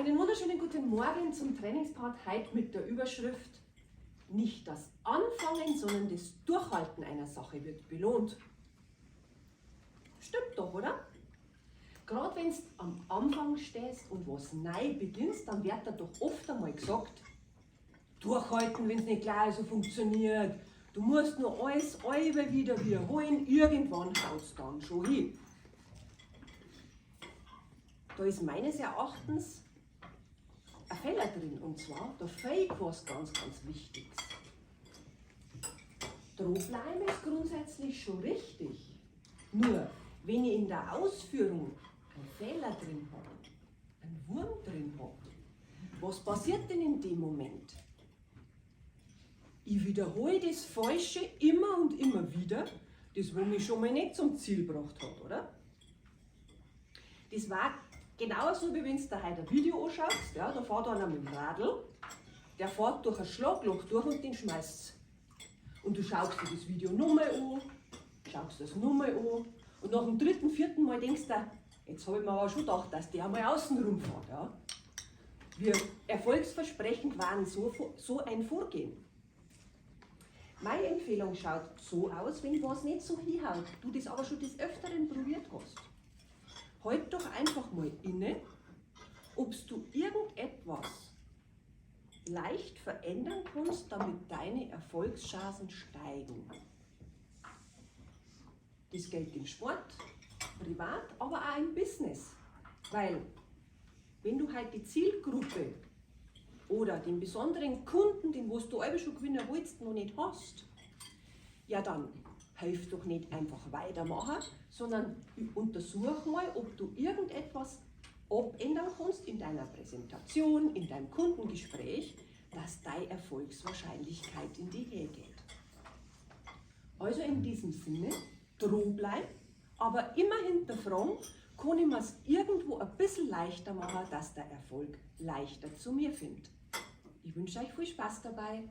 Einen wunderschönen guten Morgen zum Trainingspart heute mit der Überschrift: Nicht das Anfangen, sondern das Durchhalten einer Sache wird belohnt. Stimmt doch, oder? Gerade wenn du am Anfang stehst und was neu beginnst, dann wird da doch oft einmal gesagt: Durchhalten, wenn es nicht gleich so funktioniert. Du musst nur alles wieder wiederholen, irgendwann haut es dann schon hin. Da ist meines Erachtens ein Fehler drin, und zwar, da fehlt was ganz Wichtiges. Dranbleiben ist grundsätzlich schon richtig. Nur, wenn ich in der Ausführung einen Fehler drin habe, einen Wurm drin habe, was passiert denn in dem Moment? Ich wiederhole das Falsche immer und immer wieder, das, was mich schon mal nicht zum Ziel gebracht hat, oder? Das war genauso, wie wenn du da heute ein Video anschaust, ja, da fährt einer mit dem Radl, der fährt durch ein Schlagloch durch und den schmeißt. Und du schaust dir das Video nochmal an, schaust das nochmal an und nach dem dritten, vierten Mal denkst du, jetzt habe ich mir aber schon gedacht, dass der einmal außen rumfährt. Ja. Wir erfolgsversprechend waren so ein Vorgehen. Meine Empfehlung schaut so aus, wenn was nicht so hinhaut, du das aber schon des Öfteren probiert hast. Halt doch einfach mal inne, ob du irgendetwas leicht verändern kannst, damit deine Erfolgschancen steigen. Das gilt im Sport, privat, aber auch im Business. Weil, wenn du halt die Zielgruppe oder den besonderen Kunden, den was du selber schon gewinnen willst, noch nicht hast, ja dann hilf doch nicht einfach weitermachen, sondern untersuch mal, ob du irgendetwas abändern kannst in deiner Präsentation, in deinem Kundengespräch, dass deine Erfolgswahrscheinlichkeit in die Höhe geht. Also in diesem Sinne, dranbleiben, aber immer hinterfragen, kann ich mir es irgendwo ein bisschen leichter machen, dass der Erfolg leichter zu mir findet. Ich wünsche euch viel Spaß dabei.